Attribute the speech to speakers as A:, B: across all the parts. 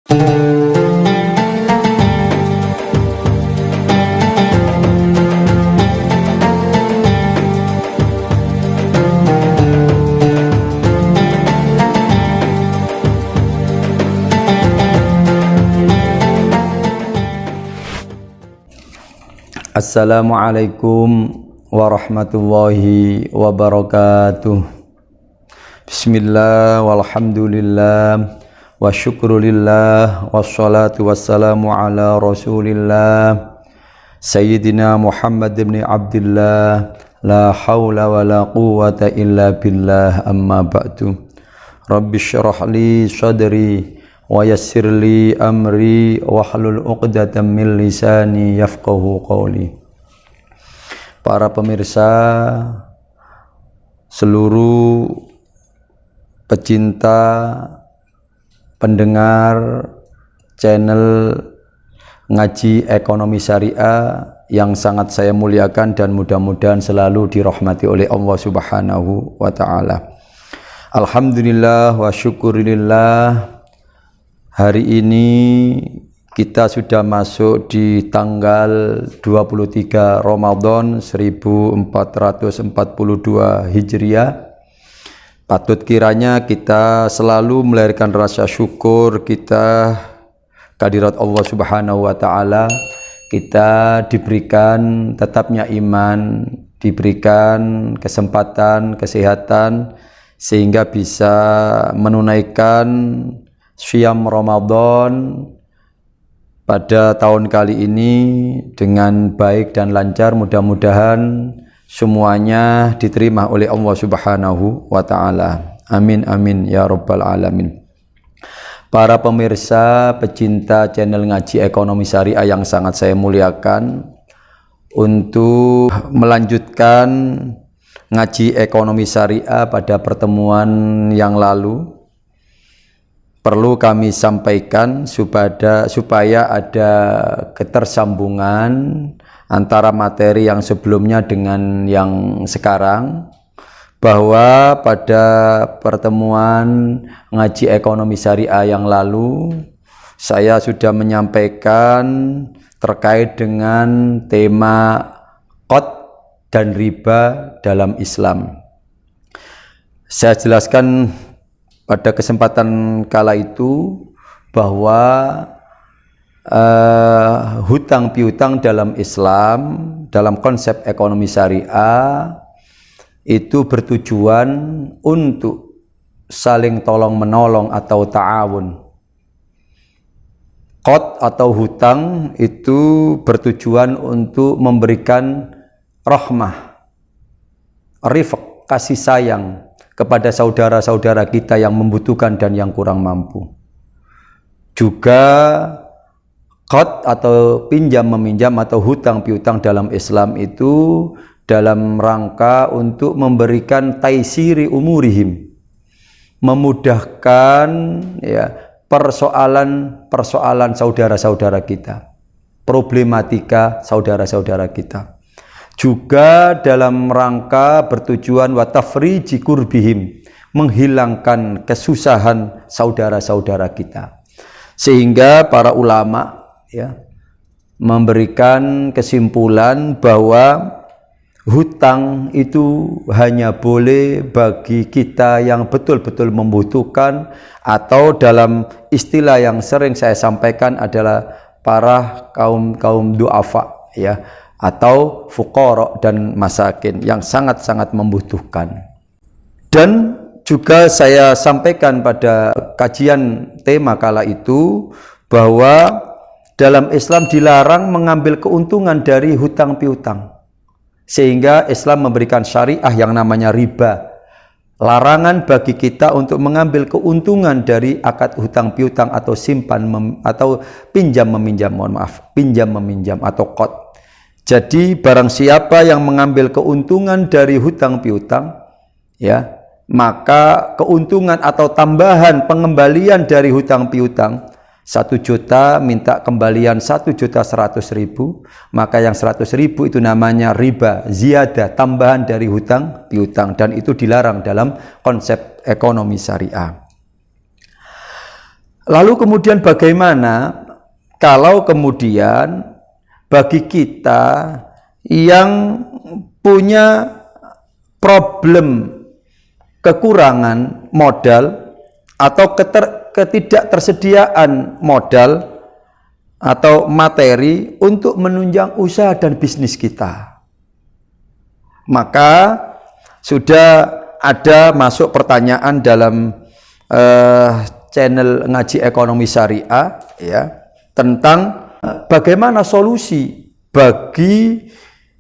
A: Assalamualaikum warahmatullahi wabarakatuh. Bismillah walhamdulillah wa syukrulillah wassalatu wassalamu ala rasulillah Sayyidina Muhammad ibn Abdillah la hawla wa la quwwata illa billah amma ba'du. Rabbi syrah li sadri wa yassir li amri wahlul 'uqdatam min lisani yafqahu qawli. Para pemirsa, seluruh pecinta, pendengar channel Ngaji Ekonomi Syariah yang sangat saya muliakan dan mudah-mudahan selalu dirahmati oleh Allah Subhanahu wa taala. Alhamdulillah wa syukurillah. Hari ini kita sudah masuk di tanggal 23 Ramadan 1442 Hijriah. Patut kiranya kita selalu melahirkan rasa syukur kita kehadirat Allah Subhanahu wa taala. Kita diberikan tetapnya iman, diberikan kesempatan, kesehatan sehingga bisa menunaikan Syam Ramadan pada tahun kali ini dengan baik dan lancar. Mudah-mudahan semuanya diterima oleh Allah Subhanahu wa taala. Amin amin ya rabbal alamin. Para pemirsa pecinta channel Ngaji Ekonomi Syariah yang sangat saya muliakan, untuk melanjutkan Ngaji Ekonomi Syariah pada pertemuan yang lalu, perlu kami sampaikan supaya ada ketersambungan antara materi yang sebelumnya dengan yang sekarang, bahwa pada pertemuan Ngaji Ekonomi Syariah yang lalu saya sudah menyampaikan terkait dengan tema qad dan riba dalam Islam. Saya jelaskan pada kesempatan kala itu bahwa hutang piutang dalam Islam, dalam konsep ekonomi syariah itu bertujuan untuk saling tolong menolong atau ta'awun. Qad atau hutang itu bertujuan untuk memberikan rahmah, rifq, kasih sayang kepada saudara-saudara kita yang membutuhkan dan yang kurang mampu. Juga qad atau pinjam meminjam atau hutang piutang dalam Islam itu dalam rangka untuk memberikan taisiri umurihim, memudahkan ya persoalan saudara-saudara kita, problematika saudara-saudara kita. Juga dalam rangka bertujuan wa tafriji kurbihim, menghilangkan kesusahan saudara-saudara kita. Sehingga para ulama ya memberikan kesimpulan bahwa hutang itu hanya boleh bagi kita yang betul-betul membutuhkan, atau dalam istilah yang sering saya sampaikan adalah para kaum du'afa ya, atau fuqara dan masakin yang sangat-sangat membutuhkan. Dan juga saya sampaikan pada kajian tema kala itu bahwa dalam Islam dilarang mengambil keuntungan dari hutang piutang, sehingga Islam memberikan syariah yang namanya riba. Larangan bagi kita untuk mengambil keuntungan dari akad hutang piutang atau atau pinjam meminjam atau qad. Jadi barang siapa yang mengambil keuntungan dari hutang piutang ya, maka keuntungan atau tambahan pengembalian dari hutang piutang 1 juta minta kembalian 1.100.000, maka yang 100.000 itu namanya riba ziyadah, tambahan dari hutang piutang, dan itu dilarang dalam konsep ekonomi syariah. Lalu kemudian bagaimana kalau kemudian bagi kita yang punya problem kekurangan modal atau ketidaktersediaan modal atau materi untuk menunjang usaha dan bisnis kita, maka sudah ada masuk pertanyaan dalam channel Ngaji Ekonomi Syariah ya, tentang bagaimana solusi bagi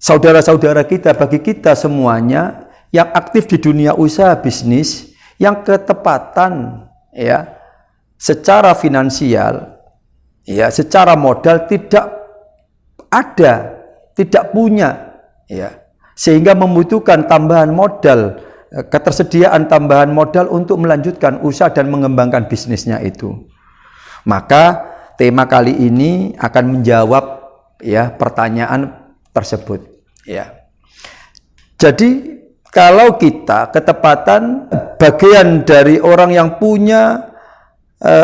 A: saudara-saudara kita, bagi kita semuanya yang aktif di dunia usaha bisnis, yang ketepatan ya secara finansial ya, secara modal tidak ada, tidak punya ya, sehingga membutuhkan tambahan modal, ketersediaan tambahan modal untuk melanjutkan usaha dan mengembangkan bisnisnya itu. Maka tema kali ini akan menjawab ya pertanyaan tersebut ya. Jadi kalau kita ketepatan bagian dari orang yang punya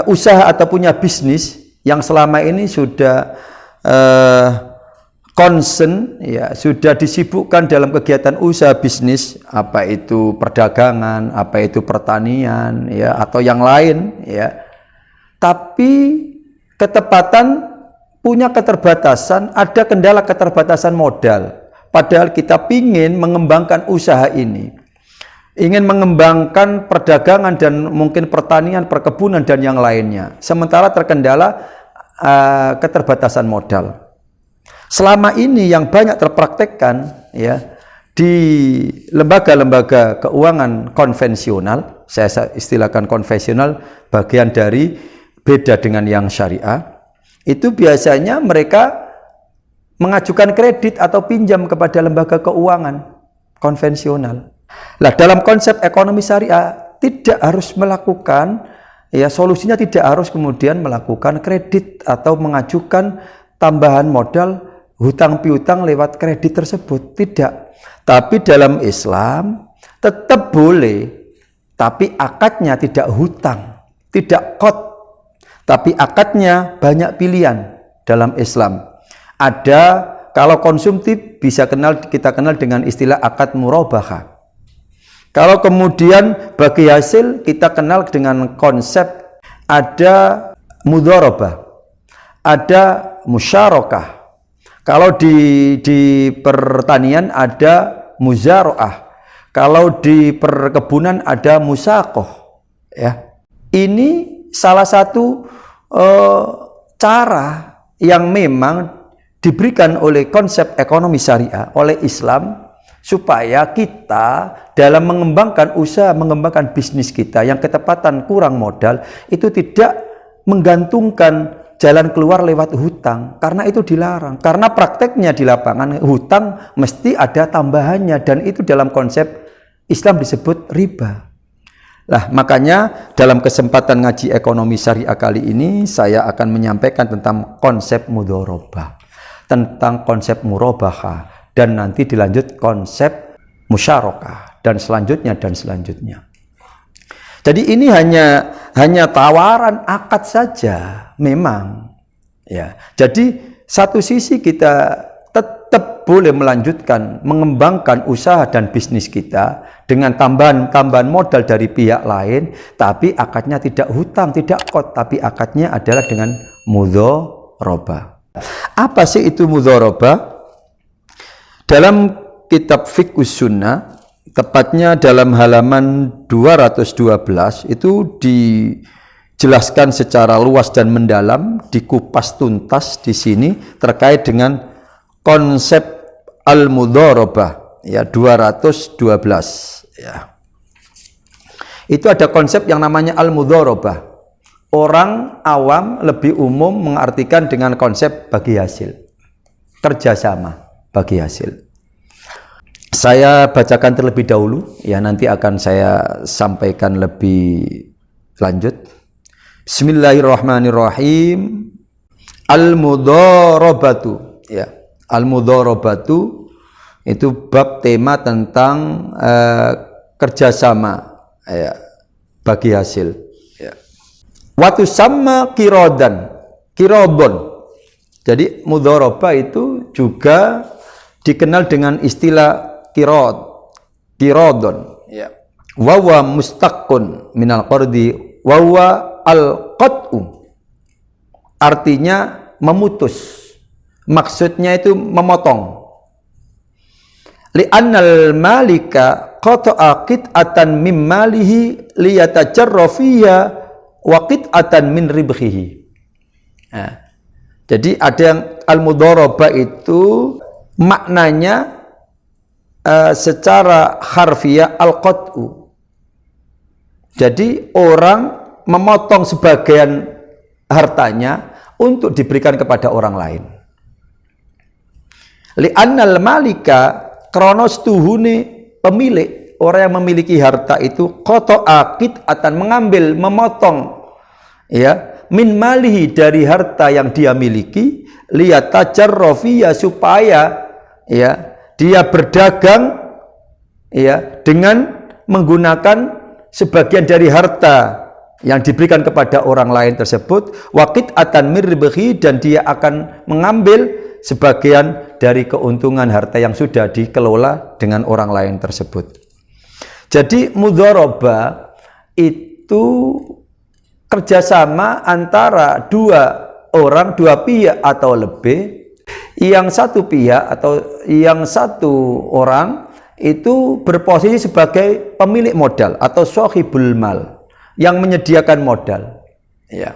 A: usaha atau punya bisnis yang selama ini sudah concern ya, sudah disibukkan dalam kegiatan usaha bisnis, apa itu perdagangan, apa itu pertanian ya, atau yang lain ya, tapi ketepatan punya keterbatasan, ada kendala keterbatasan modal, padahal kita ingin mengembangkan usaha ini, ingin mengembangkan perdagangan dan mungkin pertanian, perkebunan dan yang lainnya, sementara terkendala keterbatasan modal. Selama ini yang banyak terpraktekkan ya di lembaga-lembaga keuangan konvensional, saya istilahkan konvensional, bagian dari beda dengan yang syariah, itu biasanya mereka mengajukan kredit atau pinjam kepada lembaga keuangan konvensional. Nah, dalam konsep ekonomi syariah tidak harus melakukan ya, solusinya tidak harus kemudian melakukan kredit atau mengajukan tambahan modal hutang piutang lewat kredit tersebut, tidak. Tapi dalam Islam tetap boleh, tapi akadnya tidak hutang, tidak qad, tapi akadnya banyak pilihan dalam Islam. Ada, kalau konsumtif bisa kita kenal dengan istilah akad murabahah. Kalau kemudian bagi hasil kita kenal dengan konsep ada mudharabah, ada musyarakah. Kalau di pertanian ada muzaraah. Kalau di perkebunan ada musaqah. Ya. Ini salah satu cara yang memang diberikan oleh konsep ekonomi syariah, oleh Islam, supaya kita dalam mengembangkan usaha, mengembangkan bisnis kita yang ketepatan kurang modal, itu tidak menggantungkan jalan keluar lewat hutang, karena itu dilarang. Karena prakteknya di lapangan hutang mesti ada tambahannya, dan itu dalam konsep Islam disebut riba. Lah, makanya dalam kesempatan ngaji ekonomi syariah kali ini saya akan menyampaikan tentang konsep mudharabah, tentang konsep murabahah, dan nanti dilanjut konsep musyarakah dan selanjutnya. Jadi ini hanya tawaran akad saja memang ya. Jadi satu sisi kita tetap boleh melanjutkan mengembangkan usaha dan bisnis kita dengan tambahan modal dari pihak lain, tapi akadnya tidak hutang, tidak qad, tapi akadnya adalah dengan mudharabah. Apa sih itu mudharabah? Dalam kitab Fiqhus Sunnah, tepatnya dalam halaman 212, itu dijelaskan secara luas dan mendalam, dikupas tuntas di sini terkait dengan konsep al-mudharabah ya, 212 ya. Itu ada konsep yang namanya al-mudharabah. Orang awam lebih umum mengartikan dengan konsep bagi hasil, kerjasama bagi hasil. Saya bacakan terlebih dahulu ya, nanti akan saya sampaikan lebih lanjut. Bismillahirrahmanirrahim. Al-mudharabatu ya. Al-mudharabatu itu bab tema tentang kerjasama ya, bagi hasil ya. Watu sama kirodon. Jadi mudharabah itu juga dikenal dengan istilah kirodon. Ya. Wawa mustaqun minal qardi wawa al-qat'u. Artinya memutus. Maksudnya itu memotong. Li'annal malika qata'a qit'atan mim malihi liyatajarra fiha wa qit'atan min ribhihi. Nah, jadi ada yang al-mudharabah itu maknanya secara harfiah al-qat'u. Jadi orang memotong sebagian hartanya untuk diberikan kepada orang lain. Li'annal malika kronos tuhune pemilik, orang yang memiliki harta itu qata'a qit'atan, mengambil, memotong ya min malihi, dari harta yang dia miliki, liyatajarra fiha, supaya ya dia berdagang ya dengan menggunakan sebagian dari harta yang diberikan kepada orang lain tersebut, waqit atan mirbihi, dan dia akan mengambil sebagian dari keuntungan harta yang sudah dikelola dengan orang lain tersebut. Jadi mudharabah itu kerjasama antara dua orang, dua pihak atau lebih. Yang satu pihak atau yang satu orang itu berposisi sebagai pemilik modal atau shahibul mal, yang menyediakan modal, ya.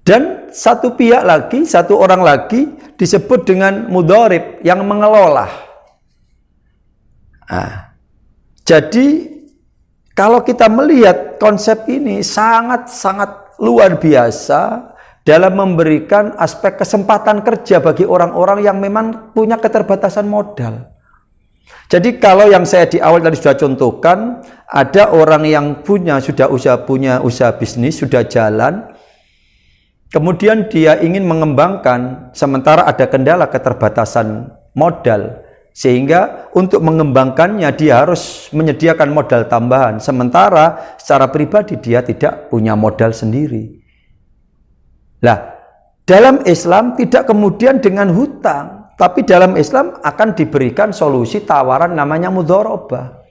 A: Dan satu pihak lagi, satu orang lagi disebut dengan mudharib, yang mengelola. Nah, jadi kalau kita melihat konsep ini sangat-sangat luar biasa dalam memberikan aspek kesempatan kerja bagi orang-orang yang memang punya keterbatasan modal. Jadi kalau yang saya di awal tadi sudah contohkan, ada orang yang punya usaha bisnis, sudah jalan, kemudian dia ingin mengembangkan, sementara ada kendala keterbatasan modal, sehingga untuk mengembangkannya dia harus menyediakan modal tambahan, sementara secara pribadi dia tidak punya modal sendiri. Lah, dalam Islam tidak kemudian dengan hutang, tapi dalam Islam akan diberikan solusi tawaran namanya mudharabah.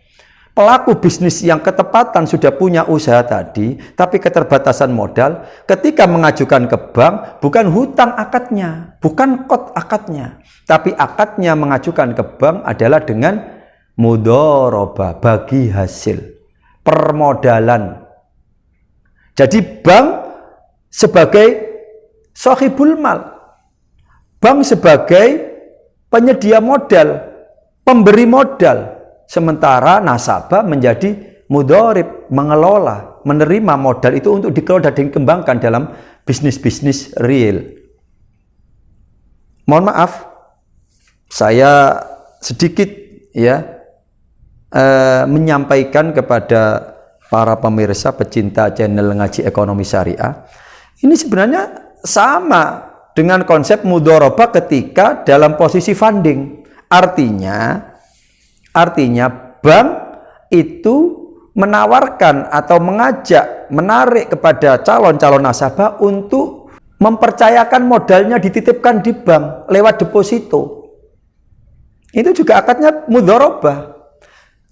A: Pelaku bisnis yang ketepatan sudah punya usaha tadi, tapi keterbatasan modal, ketika mengajukan ke bank, bukan hutang akadnya, bukan qad akadnya, tapi akadnya mengajukan ke bank adalah dengan mudharabah, bagi hasil, permodalan. Jadi bank sebagai shahibul mal, bank sebagai penyedia modal, pemberi modal, sementara nasabah menjadi mudharib, mengelola, menerima modal itu untuk dikelola dan dikembangkan dalam bisnis-bisnis real. Mohon maaf, saya sedikit ya menyampaikan kepada para pemirsa pecinta channel Ngaji Ekonomi Syariah. Ini sebenarnya sama dengan konsep mudharabah ketika dalam posisi funding. Artinya bank itu menawarkan atau mengajak, menarik kepada calon-calon nasabah untuk mempercayakan modalnya dititipkan di bank lewat deposito. Itu juga akadnya mudharabah.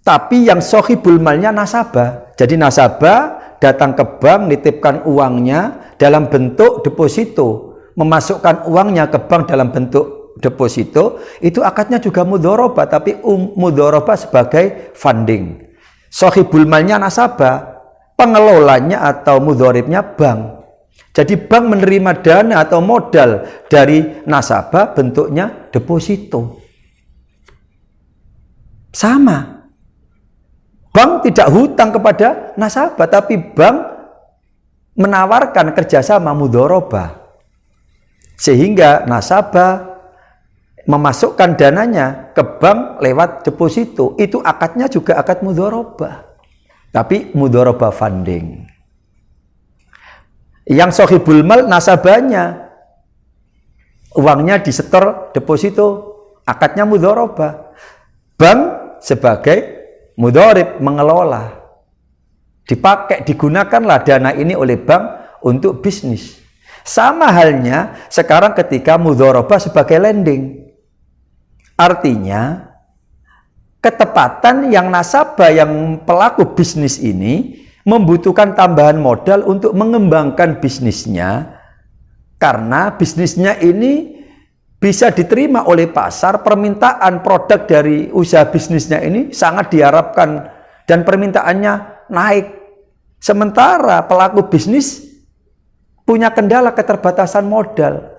A: Tapi yang shahibul malnya nasabah. Jadi nasabah datang ke bank, nitipkan uangnya dalam bentuk deposito, memasukkan uangnya ke bank dalam bentuk deposito, itu akadnya juga mudharabah, tapi mudharabah sebagai funding. Shahibul malnya nasabah, pengelolanya atau mudharibnya bank. Jadi bank menerima dana atau modal dari nasabah, bentuknya deposito. Sama. Bank tidak hutang kepada nasabah, tapi bank menawarkan kerjasama mudharabah, sehingga nasabah memasukkan dananya ke bank lewat deposito. Itu akadnya juga akad mudharabah, tapi mudharabah funding. Yang shahibul mal nasabahnya, uangnya disetor deposito, akadnya mudharabah. Bank sebagai mudharib, mengelola. digunakanlah dana ini oleh bank untuk bisnis. Sama halnya sekarang ketika mudharabah sebagai lending. Artinya ketepatan yang nasabah, yang pelaku bisnis ini membutuhkan tambahan modal untuk mengembangkan bisnisnya, karena bisnisnya ini bisa diterima oleh pasar, permintaan produk dari usaha bisnisnya ini sangat diharapkan dan permintaannya naik. Sementara pelaku bisnis punya kendala keterbatasan modal.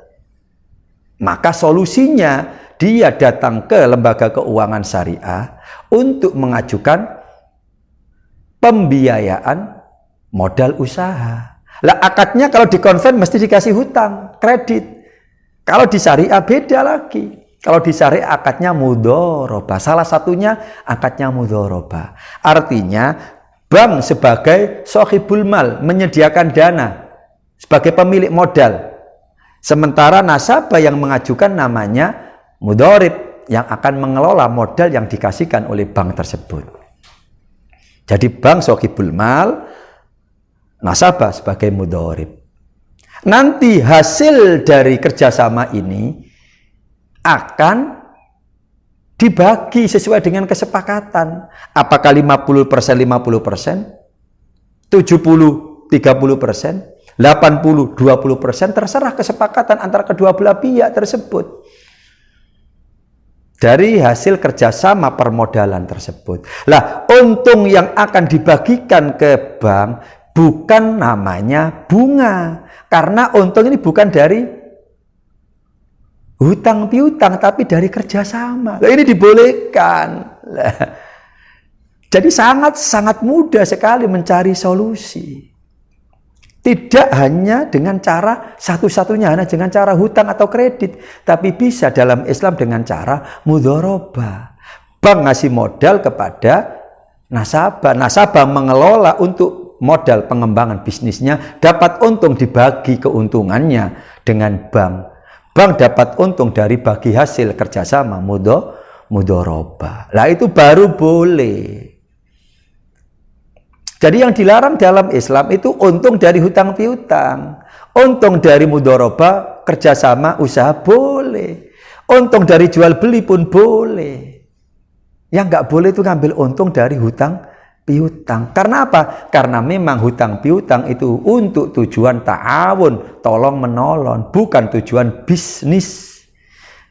A: Maka solusinya dia datang ke lembaga keuangan syariah untuk mengajukan pembiayaan modal usaha. Lah akadnya kalau dikonvert mesti dikasih hutang, kredit. Kalau di syariah beda lagi. Kalau di syariah akadnya mudharabah. Salah satunya akadnya mudharabah. Artinya bank sebagai shahibul mal, menyediakan dana sebagai pemilik modal. Sementara nasabah yang mengajukan namanya mudharib, yang akan mengelola modal yang dikasihkan oleh bank tersebut. Jadi bank shahibul mal, nasabah sebagai mudharib. Nanti hasil dari kerjasama ini akan dibagi sesuai dengan kesepakatan. Apakah 50%, 50%, 70, 30%, 80, 20%, terserah kesepakatan antara kedua belah pihak tersebut. Dari hasil kerjasama permodalan tersebut. Lah, untung yang akan dibagikan ke bank bukan namanya bunga. Karena untung ini bukan dari hutang piutang, tapi dari kerjasama. Lah, ini dibolehkan. Lah, jadi sangat mudah sekali mencari solusi. Tidak hanya dengan cara satu-satunya, hanya dengan cara hutang atau kredit, tapi bisa dalam Islam dengan cara mudharabah. Bank ngasih modal kepada nasabah, nasabah mengelola untuk modal pengembangan bisnisnya, dapat untung dibagi keuntungannya dengan bank. Bank dapat untung dari bagi hasil kerjasama mudharabah. Lah itu baru boleh. Jadi yang dilarang dalam Islam itu untung dari hutang piutang, untung dari mudharabah, kerjasama usaha boleh, untung dari jual beli pun boleh. Yang nggak boleh itu ngambil untung dari hutang piutang. Karena apa? Karena memang hutang piutang itu untuk tujuan ta'awun, tolong menolong, bukan tujuan bisnis.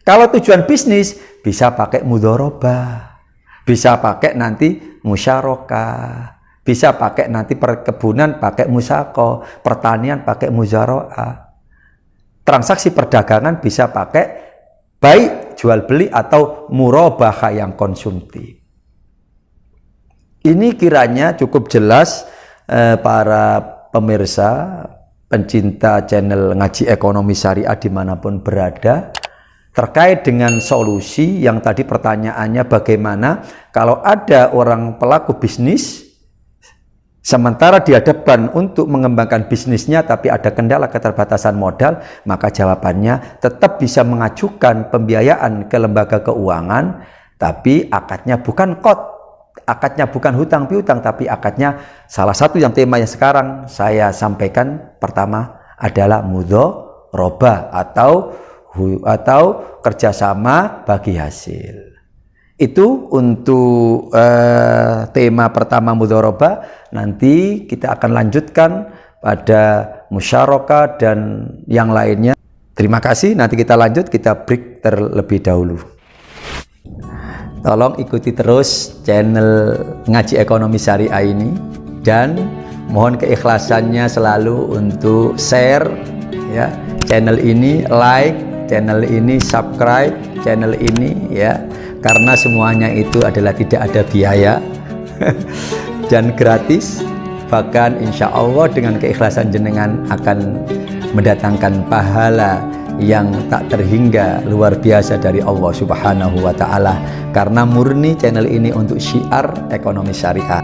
A: Kalau tujuan bisnis bisa pakai mudharabah, bisa pakai nanti musyarakah. Bisa pakai nanti perkebunan pakai musako, pertanian pakai muzaraah. Transaksi perdagangan bisa pakai baik jual beli atau murabahah yang konsumtif. Ini kiranya cukup jelas para pemirsa, pencinta channel Ngaji Ekonomi Syariah dimanapun berada, terkait dengan solusi yang tadi pertanyaannya bagaimana kalau ada orang pelaku bisnis sementara dihadapkan untuk mengembangkan bisnisnya tapi ada kendala keterbatasan modal, maka jawabannya tetap bisa mengajukan pembiayaan ke lembaga keuangan, tapi akadnya bukan akadnya bukan hutang piutang, tapi akadnya salah satu yang tema yang sekarang saya sampaikan pertama adalah mudharabah atau kerjasama bagi hasil. Itu untuk tema pertama mudharabah. Nanti kita akan lanjutkan pada musyarakah dan yang lainnya. Terima kasih. Nanti kita lanjut, kita break terlebih dahulu. Tolong ikuti terus channel Ngaji Ekonomi Syariah ini dan mohon keikhlasannya selalu untuk share ya channel ini, like channel ini, subscribe channel ini ya. Karena semuanya itu adalah tidak ada biaya dan gratis, bahkan insya Allah dengan keikhlasan jenengan akan mendatangkan pahala yang tak terhingga luar biasa dari Allah Subhanahu wa Ta'ala, karena murni channel ini untuk syiar ekonomi syariah.